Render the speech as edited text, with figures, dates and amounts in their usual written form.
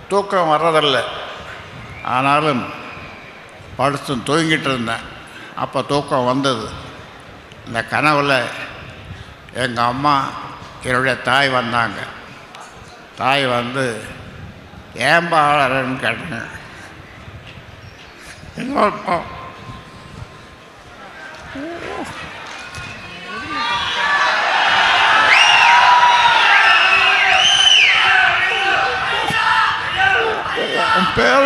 தூக்கம் வர்றதில்லை. ஆனாலும் படுத்து தூங்கிட்டு இருந்தேன். அப்போ தூக்கம் வந்தது. இந்த கனவில் எங்கள் அம்மா என்னுடைய தாய் வந்தாங்க. தாய் வந்து ஏன்பா அழறன்னு கேட்டாங்க. இன்னொரு பேர